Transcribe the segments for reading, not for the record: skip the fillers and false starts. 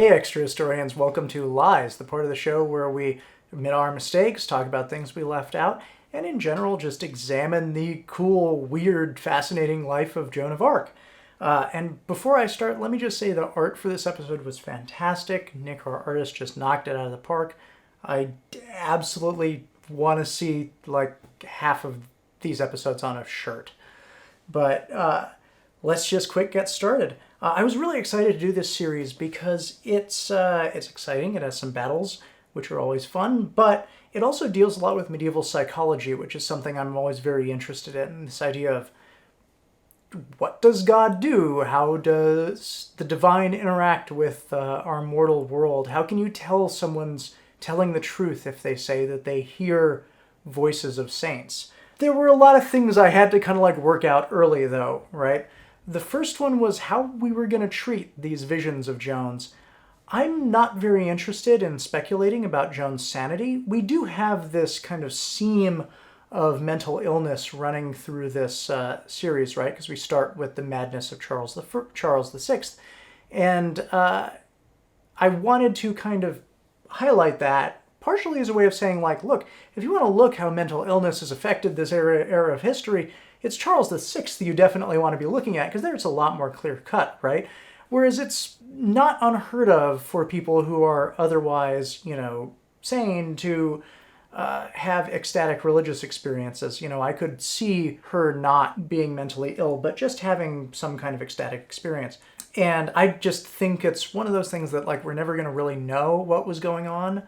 Hey, extra historians, welcome to Lies, the part of the show where we admit our mistakes, talk about things we left out, and in general just examine the cool, weird, fascinating life of Joan of Arc. And before I start, let me just say the art for this episode was fantastic. Nick, our artist, just knocked it out of the park. I absolutely want to see like half of these episodes on a shirt. But let's just quick get started. I was really excited to do this series because it's exciting. It has some battles, which are always fun, but it also deals a lot with medieval psychology, which is something I'm always very interested in. This idea of what does God do? How does the divine interact with our mortal world? How can you tell someone's telling the truth if they say that they hear voices of saints? There were a lot of things I had to kind of like work out early though, right? The first one was how we were going to treat these visions of Joan's. I'm not very interested in speculating about Joan's sanity. We do have this kind of seam of mental illness running through this series, right? Because we start with the madness of Charles VI. And I wanted to kind of highlight that, partially as a way of saying, like, look, if you want to look how mental illness has affected this era of history, it's Charles VI that you definitely want to be looking at, because there it's a lot more clear-cut, right? Whereas it's not unheard of for people who are otherwise, sane to have ecstatic religious experiences. I could see her not being mentally ill, but just having some kind of ecstatic experience. And I just think it's one of those things that, like, we're never going to really know what was going on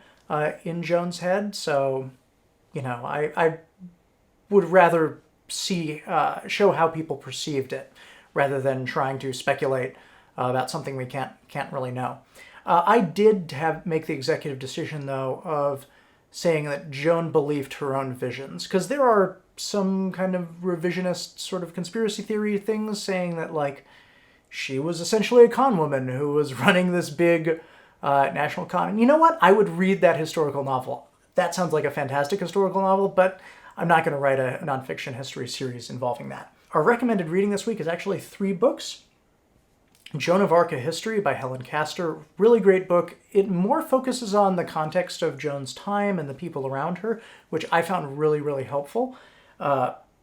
in Joan's head. So, I would rather show how people perceived it rather than trying to speculate about something we can't really know. I did make the executive decision though of saying that Joan believed her own visions, because there are some kind of revisionist sort of conspiracy theory things saying that like she was essentially a con woman who was running this big national con. And you know what? I would read that historical novel. That sounds like a fantastic historical novel, but I'm not going to write a nonfiction history series involving that. Our recommended reading this week is actually 3 books. Joan of Arc: A History by Helen Castor. Really great book. It more focuses on the context of Joan's time and the people around her, which I found really, really helpful,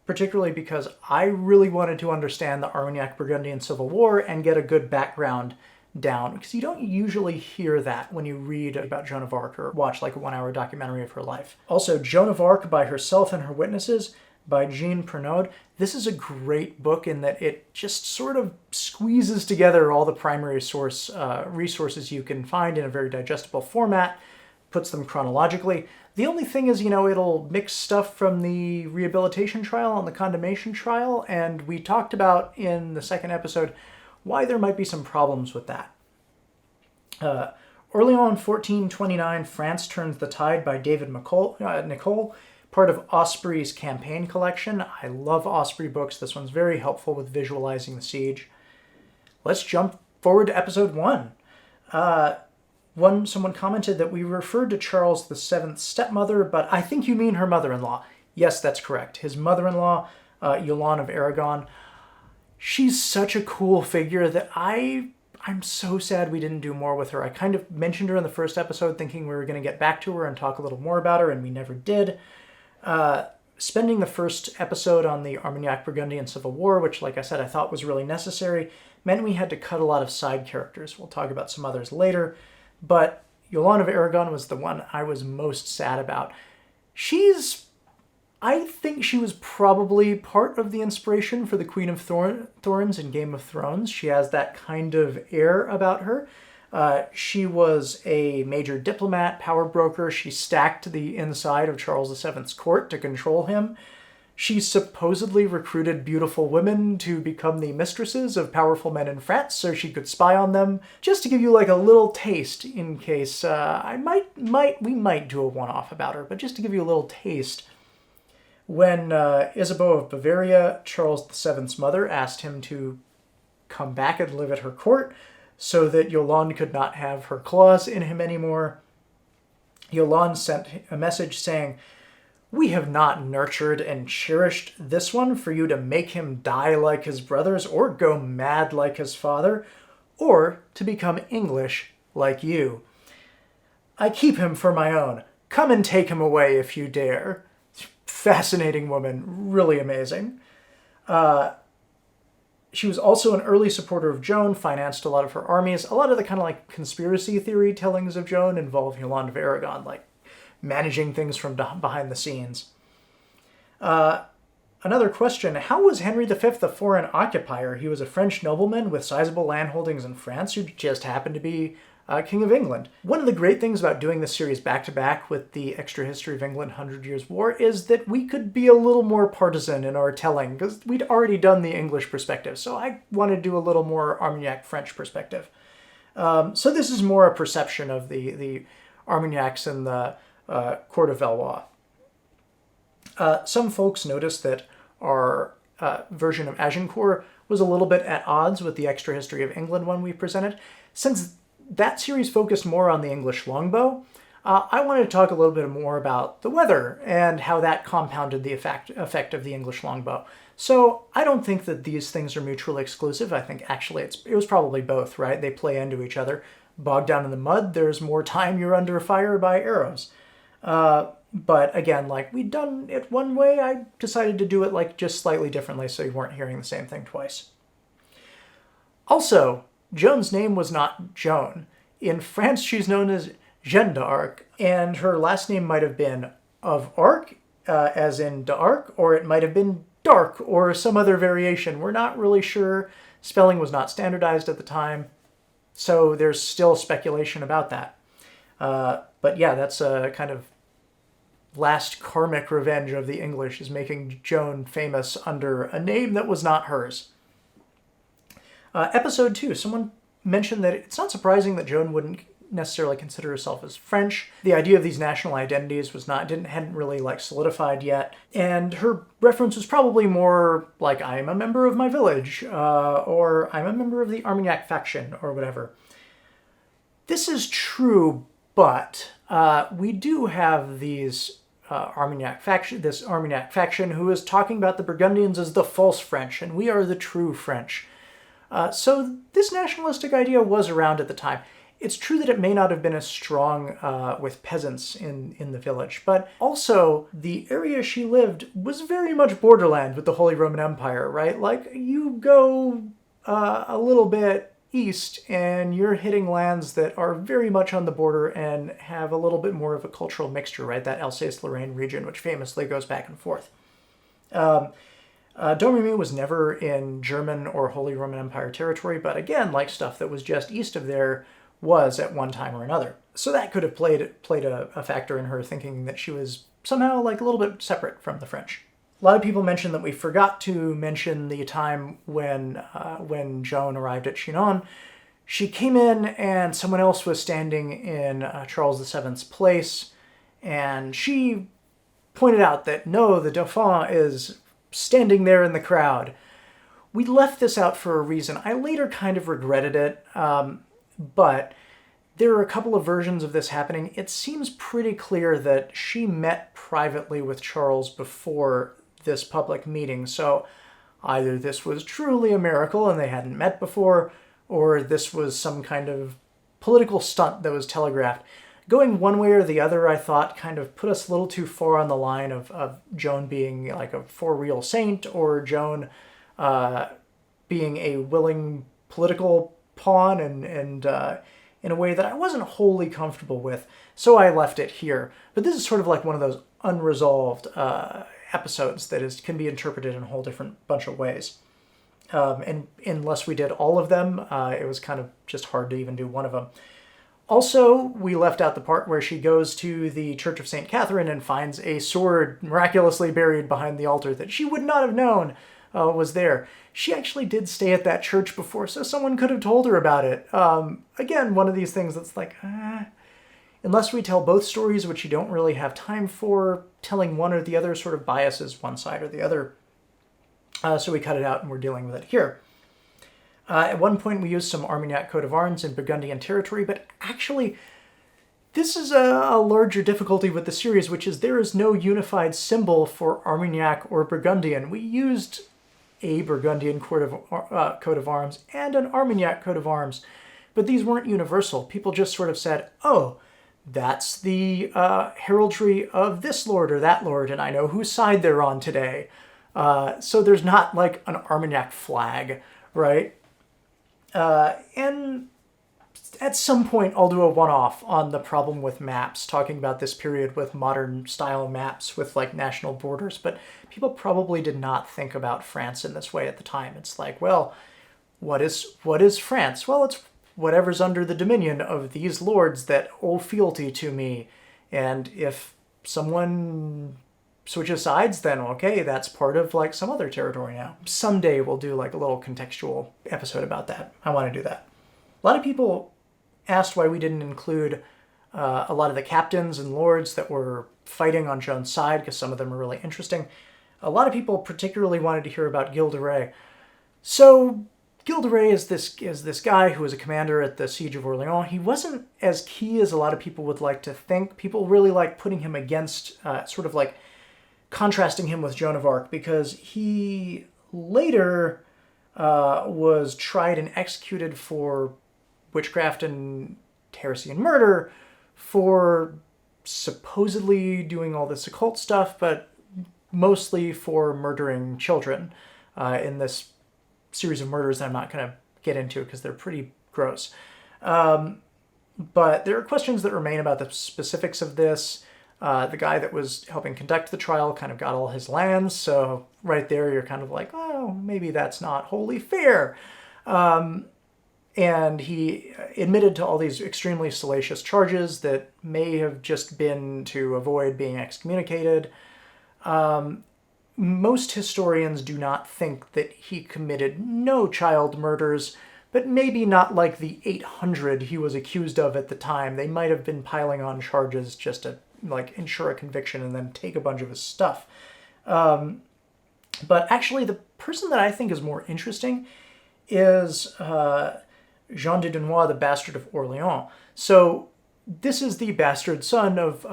particularly because I really wanted to understand the Armagnac-Burgundian Civil War and get a good background down, because you don't usually hear that when you read about Joan of Arc or watch like a 1-hour documentary of her life. Also, Joan of Arc by Herself and Her Witnesses by Jean Pernaud. This is a great book in that it just sort of squeezes together all the primary source resources you can find in a very digestible format, puts them chronologically. The only thing is, it'll mix stuff from the rehabilitation trial and the condemnation trial, and we talked about in the second episode why there might be some problems with that. Orléans 1429, France Turns the Tide by David Nicole, part of Osprey's campaign collection. I love Osprey books. This one's very helpful with visualizing the siege. Let's jump forward to episode 1. Someone commented that we referred to Charles VII's stepmother, but I think you mean her mother-in-law. Yes, that's correct. His mother-in-law, Yolande of Aragon. She's such a cool figure that I'm so sad we didn't do more with her. I kind of mentioned her in the first episode thinking we were going to get back to her and talk a little more about her, and we never did. Spending the first episode on the Armagnac-Burgundian Civil War, which, like I said, I thought was really necessary, meant we had to cut a lot of side characters. We'll talk about some others later, but Yolande of Aragon was the one I was most sad about. I think she was probably part of the inspiration for the Queen of Thorns in Game of Thrones. She has that kind of air about her. She was a major diplomat, power broker. She stacked the inside of Charles VII's court to control him. She supposedly recruited beautiful women to become the mistresses of powerful men in France so she could spy on them. Just to give you like a little taste in case we might do a one-off about her, but just to give you a little taste. When Isabeau of Bavaria, Charles VII's mother, asked him to come back and live at her court so that Yolande could not have her claws in him anymore, Yolande sent a message saying, "We have not nurtured and cherished this one for you to make him die like his brothers or go mad like his father, or to become English like you. I keep him for my own. Come and take him away if you dare. Fascinating woman, really amazing. She was also an early supporter of Joan, financed a lot of her armies. A lot of the kind of like conspiracy theory tellings of Joan involve Yolande of Aragon, like managing things from behind the scenes. Another question, how was Henry V a foreign occupier? He was a French nobleman with sizable landholdings in France who just happened to be King of England. One of the great things about doing this series back-to-back with the Extra History of England 100 Years' War is that we could be a little more partisan in our telling, because we'd already done the English perspective, so I want to do a little more Armagnac French perspective. So this is more a perception of the Armagnacs in the Court of Valois. Some folks noticed that our version of Agincourt was a little bit at odds with the Extra History of England one we presented. Since that series focused more on the English longbow, I wanted to talk a little bit more about the weather and how that compounded the effect of the English longbow. So I don't think that these things are mutually exclusive. I think actually it was probably both, right? They play into each other. Bogged down in the mud, there's more time you're under fire by arrows. But again, like we'd done it one way, I decided to do it like just slightly differently so you weren't hearing the same thing twice. Also, Joan's name was not Joan. In France, she's known as Joan d'Arc, and her last name might have been of Arc, as in d'Arc, or it might have been Dark, or some other variation. We're not really sure. Spelling was not standardized at the time, so there's still speculation about that. But yeah, that's a kind of last karmic revenge of the English, is making Joan famous under a name that was not hers. Episode 2, someone mentioned that it's not surprising that Joan wouldn't necessarily consider herself as French. The idea of these national identities hadn't really like solidified yet, and her reference was probably more like I'm a member of my village, or I'm a member of the Armagnac faction, or whatever. This is true, but we do have these this Armagnac faction who is talking about the Burgundians as the false French, and we are the true French. So this nationalistic idea was around at the time. It's true that it may not have been as strong with peasants in the village, but also the area she lived was very much borderland with the Holy Roman Empire, right? Like, you go a little bit east and you're hitting lands that are very much on the border and have a little bit more of a cultural mixture, right? That Alsace-Lorraine region, which famously goes back and forth. Domremy was never in German or Holy Roman Empire territory, but again, like stuff that was just east of there was at one time or another. So that could have played a factor in her thinking that she was somehow like a little bit separate from the French. A lot of people mentioned that we forgot to mention the time when Joan arrived at Chinon. She came in and someone else was standing in Charles VII's place, and she pointed out that no, the Dauphin is standing there in the crowd. We left this out for a reason. I later kind of regretted it, but there are a couple of versions of this happening. It seems pretty clear that she met privately with Charles before this public meeting, so either this was truly a miracle and they hadn't met before, or this was some kind of political stunt that was telegraphed. Going one way or the other, I thought, kind of put us a little too far on the line of Joan being like a for-real saint, or Joan being a willing political pawn, and in a way that I wasn't wholly comfortable with, so I left it here. But this is sort of like one of those unresolved episodes that can be interpreted in a whole different bunch of ways. And unless we did all of them, it was kind of just hard to even do one of them. Also, we left out the part where she goes to the Church of St. Catherine and finds a sword miraculously buried behind the altar that she would not have known was there. She actually did stay at that church before, so someone could have told her about it. Again, one of these things that's like, unless we tell both stories, which you don't really have time for, telling one or the other sort of biases one side or the other. So we cut it out and we're dealing with it here. At one point we used some Armagnac coat of arms in Burgundian territory, but actually this is a larger difficulty with the series, which is there is no unified symbol for Armagnac or Burgundian. We used a Burgundian coat of arms and an Armagnac coat of arms, But these weren't universal. People just sort of said, oh, that's the heraldry of this lord or that lord, and I know whose side they're on today. So there's not like an Armagnac flag, right? And at some point, I'll do a one-off on the problem with maps, talking about this period with modern style maps with like national borders, but people probably did not think about France in this way at the time. It's like, well, what is France? Well, it's whatever's under the dominion of these lords that owe fealty to me. And if someone switches sides, then okay, that's part of like some other territory now. Someday we'll do like a little contextual episode about that. I want to do that. A lot of people asked why we didn't include a lot of the captains and lords that were fighting on Joan's side, because some of them are really interesting. A lot of people particularly wanted to hear about Gilda Ray. So Gilda Ray is this guy who was a commander at the Siege of Orleans. He wasn't as key as a lot of people would like to think. People really like putting him against, sort of like contrasting him with Joan of Arc, because he later was tried and executed for witchcraft and heresy and murder for supposedly doing all this occult stuff, but mostly for murdering children in this series of murders that I'm not going to get into because they're pretty gross. But there are questions that remain about the specifics of this. The guy that was helping conduct the trial kind of got all his lands, so right there you're kind of like, oh, maybe that's not wholly fair. And he admitted to all these extremely salacious charges that may have just been to avoid being excommunicated. Most historians do not think that he committed no child murders, but maybe not like the 800 he was accused of at the time. They might have been piling on charges just to like ensure a conviction and then take a bunch of his stuff. But actually the person that I think is more interesting is Jean de Dunois, the bastard of Orleans. So this is the bastard son of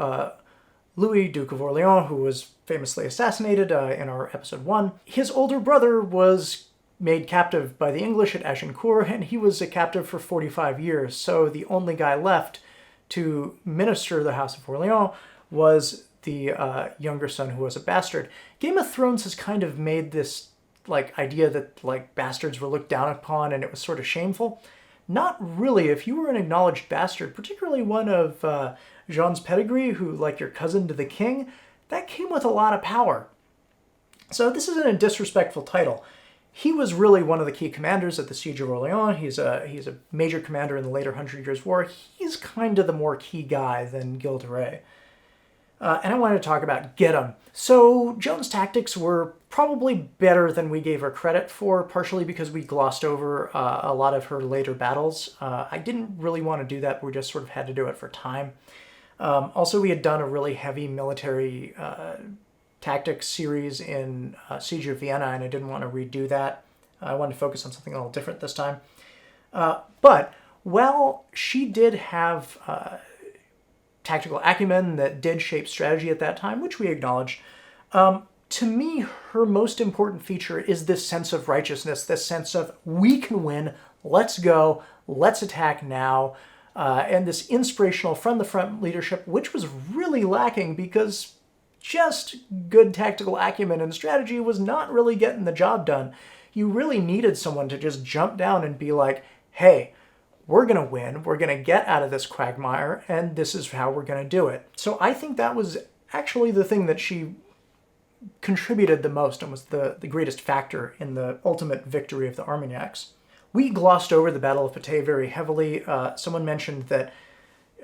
Louis, Duke of Orleans, who was famously assassinated in our episode 1. His older brother was made captive by the English at Agincourt, and he was a captive for 45 years. So the only guy left to minister the House of Orleans was the younger son, who was a bastard. Game of Thrones has kind of made this like idea that like bastards were looked down upon and it was sort of shameful. Not really. If you were an acknowledged bastard, particularly one of Jean's pedigree, who like your cousin to the king, that came with a lot of power. So this isn't a disrespectful title. He was really one of the key commanders at the Siege of Orleans. He's a major commander in the later Hundred Years' War. He's kind of the more key guy than Gilda Ray. And I wanted to talk about get 'em. So Joan's tactics were probably better than we gave her credit for, partially because we glossed over a lot of her later battles. I didn't really want to do that, but we just sort of had to do it for time. Also, we had done a really heavy military tactics series in Siege of Vienna, and I didn't want to redo that. I wanted to focus on something a little different this time. But while she did have tactical acumen that did shape strategy at that time, which we acknowledge, to me, her most important feature is this sense of righteousness, this sense of we can win, let's go, let's attack now, and this inspirational from-the-front leadership, which was really lacking because just good tactical acumen and strategy was not really getting the job done. You really needed someone to just jump down and be like, hey, we're going to win, we're going to get out of this quagmire, and this is how we're going to do it. So I think that was actually the thing that she contributed the most and was the greatest factor in the ultimate victory of the Armagnacs. We glossed over the Battle of Patay very heavily. Someone mentioned that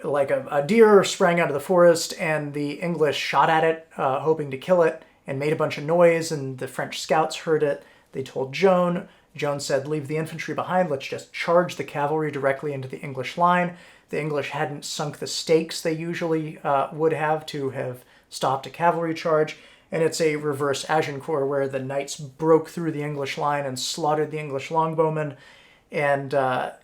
like a deer sprang out of the forest and the English shot at it, hoping to kill it, and made a bunch of noise, and the French scouts heard it. They told Joan. Joan said, leave the infantry behind, let's just charge the cavalry directly into the English line. The English hadn't sunk the stakes they usually would have to have stopped a cavalry charge, and it's a reverse Agincourt where the knights broke through the English line and slaughtered the English longbowmen, and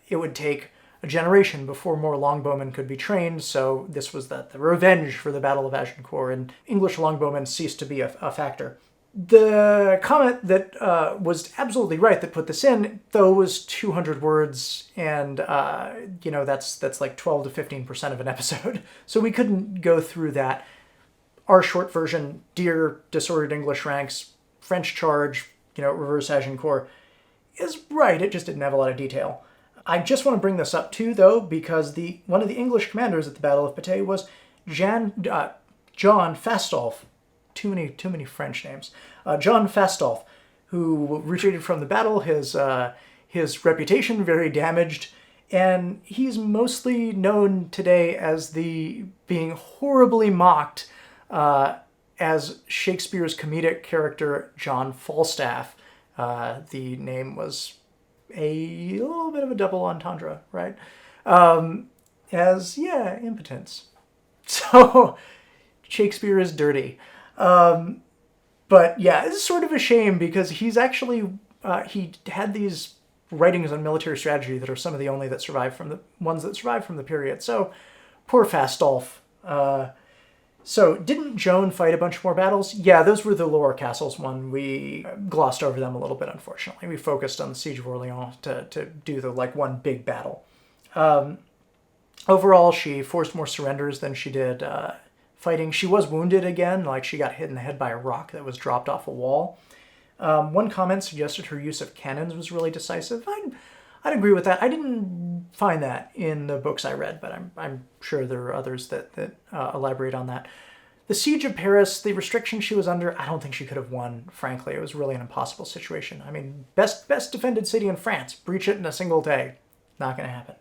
it would take a generation before more longbowmen could be trained, so this was the revenge for the Battle of Agincourt, and English longbowmen ceased to be a factor. The comment that was absolutely right that put this in, though, was 200 words, and that's like 12 to 15% of an episode. So we couldn't go through that. Our short version, Dear Disordered English Ranks, French Charge, Reverse Agincourt, is right. It just didn't have a lot of detail. I just want to bring this up too, though, because one of the English commanders at the Battle of Patay was John Fastolf. Too many French names. John Fastolf, who retreated from the battle. His reputation very damaged, and he's mostly known today as being horribly mocked as Shakespeare's comedic character John Falstaff. The name was a little bit of a double entendre, right? Impotence. So Shakespeare is dirty. But yeah, it's sort of a shame because he's actually, he had these writings on military strategy that are some of the only that survive from the ones that survive from the period. So poor Fastolf. So didn't Joan fight a bunch more battles? Yeah, those were the Lower Castles one. We glossed over them a little bit, unfortunately. We focused on the Siege of Orleans to do the one big battle. Overall, she forced more surrenders than she did fighting. She was wounded again, she got hit in the head by a rock that was dropped off a wall. One comment suggested her use of cannons was really decisive. I'd agree with that. I didn't find that in the books I read, but I'm sure there are others that elaborate on that. The Siege of Paris, the restrictions she was under, I don't think she could have won, frankly. It was really an impossible situation. I mean, best defended city in France. Breach it in a single day. Not going to happen.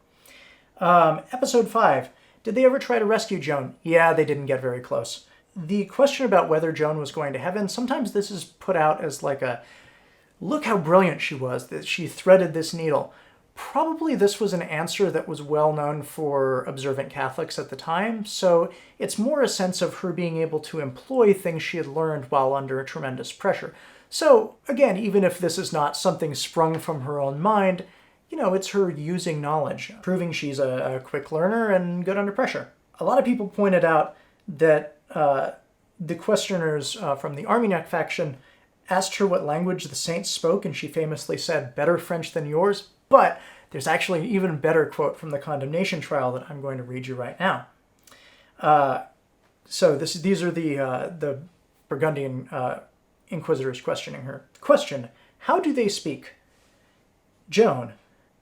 Episode 5. Did they ever try to rescue Joan? Yeah, they didn't get very close. The question about whether Joan was going to heaven, sometimes this is put out as look how brilliant she was, that she threaded this needle. Probably this was an answer that was well known for observant Catholics at the time, so it's more a sense of her being able to employ things she had learned while under tremendous pressure. So, again, even if this is not something sprung from her own mind, it's her using knowledge, proving she's a quick learner and good under pressure. A lot of people pointed out that the questioners from the Armagnac faction asked her what language the saints spoke, and she famously said, "Better French than yours." But there's actually an even better quote from the condemnation trial that I'm going to read you right now. So these are the Burgundian inquisitors questioning her. Question: how do they speak? Joan: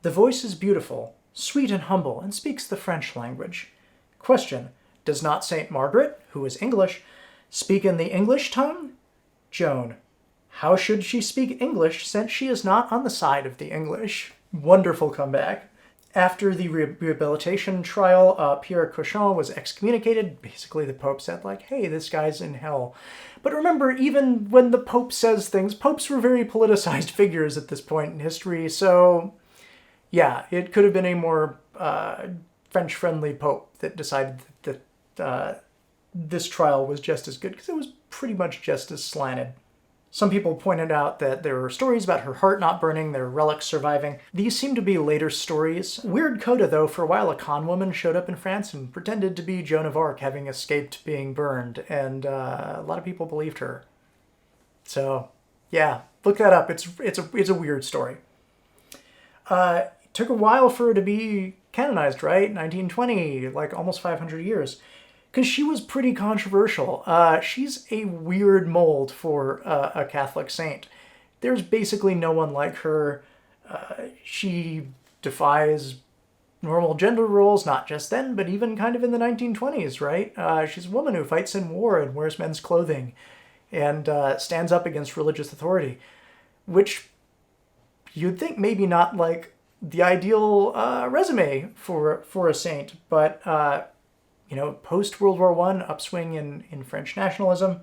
the voice is beautiful, sweet and humble, and speaks the French language. Question: does not Saint Margaret, who is English, speak in the English tongue? Joan: how should she speak English since she is not on the side of the English? Wonderful comeback. After the rehabilitation trial, Pierre Cauchon was excommunicated. Basically, the Pope said, hey, this guy's in hell. But remember, even when the Pope says things, popes were very politicized figures at this point in history, so yeah, it could have been a more French-friendly Pope that decided that this trial was just as good, because it was pretty much just as slanted. Some people pointed out that there were stories about her heart not burning, their relics surviving. These seem to be later stories. Weird coda, though. For a while, a con woman showed up in France and pretended to be Joan of Arc, having escaped being burned, and a lot of people believed her. So, yeah, look that up. It's a weird story. It took a while for her to be canonized, right? 1920, almost 500 years. Because she was pretty controversial. She's a weird mold for a Catholic saint. There's basically no one like her. She defies normal gender roles, not just then, but even kind of in the 1920s, right? She's a woman who fights in war and wears men's clothing and stands up against religious authority, which you'd think maybe not the ideal resume for a saint, but post-World War I, upswing in French nationalism.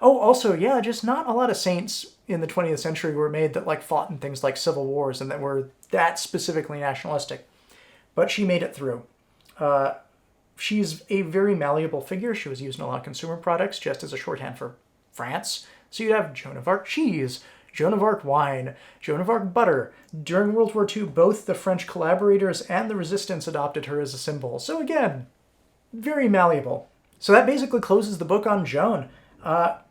Oh, also, yeah, just not a lot of saints in the 20th century were made that fought in things like civil wars and that were that specifically nationalistic. But she made it through. She's a very malleable figure. She was used in a lot of consumer products just as a shorthand for France. So you'd have Joan of Arc cheese, Joan of Arc wine, Joan of Arc butter. During World War II, both the French collaborators and the resistance adopted her as a symbol. So again, very malleable. So that basically closes the book on Joan.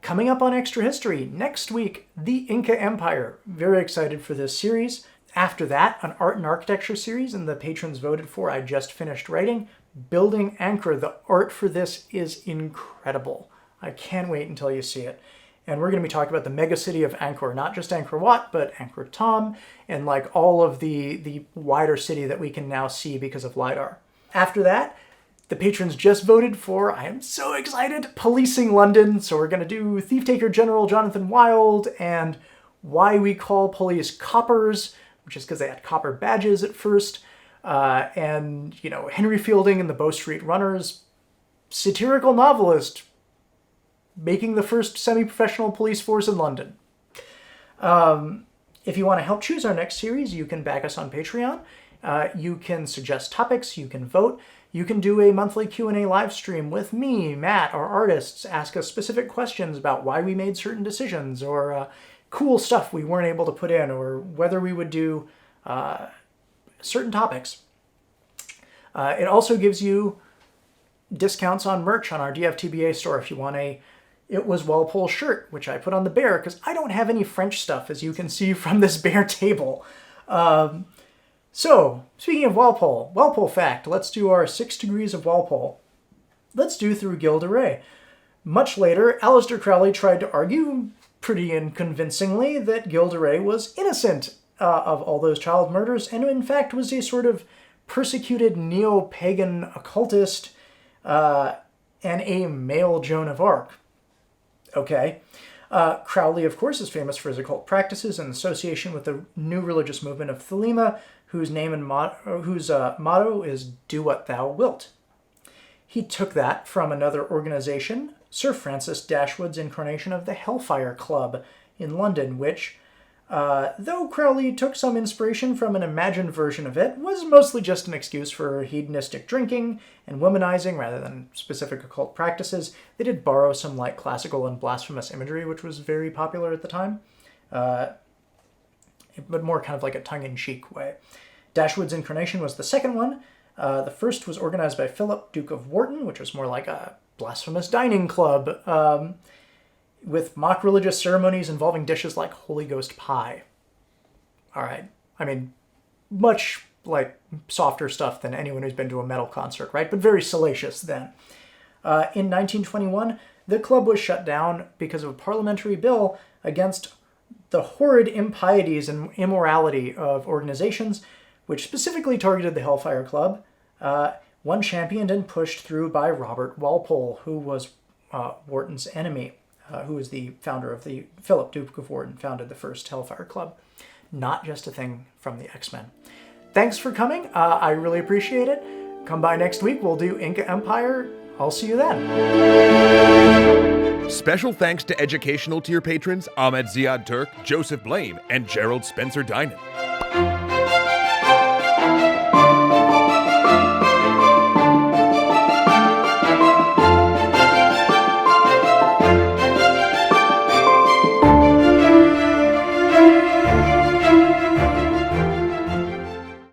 Coming up on Extra History, next week, the Inca Empire. Very excited for this series. After that, an art and architecture series, and the patrons voted for, I just finished writing, Building Angkor. The art for this is incredible. I can't wait until you see it. And we're going to be talking about the megacity of Angkor, not just Angkor Wat, but Angkor Thom, and like all of the wider city that we can now see because of LiDAR. After that, the patrons just voted for, I am so excited, Policing London. So we're going to do Thief-Taker General Jonathan Wild and why we call police coppers, which is because they had copper badges at first. And, you know, Henry Fielding and the Bow Street Runners, satirical novelist, making the first semi-professional police force in London. If you want to help choose our next series, you can back us on Patreon. You can suggest topics, you can vote, you can do a monthly Q&A live stream with me, Matt, our artists, ask us specific questions about why we made certain decisions, or cool stuff we weren't able to put in, or whether we would do certain topics. It also gives you discounts on merch on our DFTBA store if you want a It Was Walpole shirt, which I put on the bear because I don't have any French stuff, as you can see from this bare table. So, speaking of Walpole fact, let's do our 6 degrees of Walpole. Let's do through Gilda Ray. Much later, Aleister Crowley tried to argue, pretty convincingly, that Gilda Ray was innocent of all those child murders, and in fact was a sort of persecuted neo-pagan occultist and a male Joan of Arc. Okay. Crowley, of course, is famous for his occult practices in association with the new religious movement of Thelema, whose motto is "Do What Thou Wilt." He took that from another organization, Sir Francis Dashwood's incarnation of the Hellfire Club in London, which, though Crowley took some inspiration from an imagined version of it, was mostly just an excuse for hedonistic drinking and womanizing rather than specific occult practices. They did borrow some like classical and blasphemous imagery, which was very popular at the time, but more kind of like a tongue-in-cheek way. Dashwood's incarnation was the second one. The first was organized by Philip, Duke of Wharton, which was more like a blasphemous dining club, with mock religious ceremonies involving dishes like Holy Ghost pie. All right. I mean, much like softer stuff than anyone who's been to a metal concert, right? But very salacious then. In 1921, the club was shut down because of a parliamentary bill against the horrid impieties and immorality of organizations, which specifically targeted the Hellfire Club, one championed and pushed through by Robert Walpole, who was Wharton's enemy. Who was the founder of the Philip, Duke of Wharton, founded the first Hellfire Club. Not just a thing from the X-Men. Thanks for coming. I really appreciate it. Come by next week. We'll do Inca Empire. I'll see you then. Special thanks to educational tier patrons Ahmed Ziad Turk, Joseph Blame, and Gerald Spencer Dinan.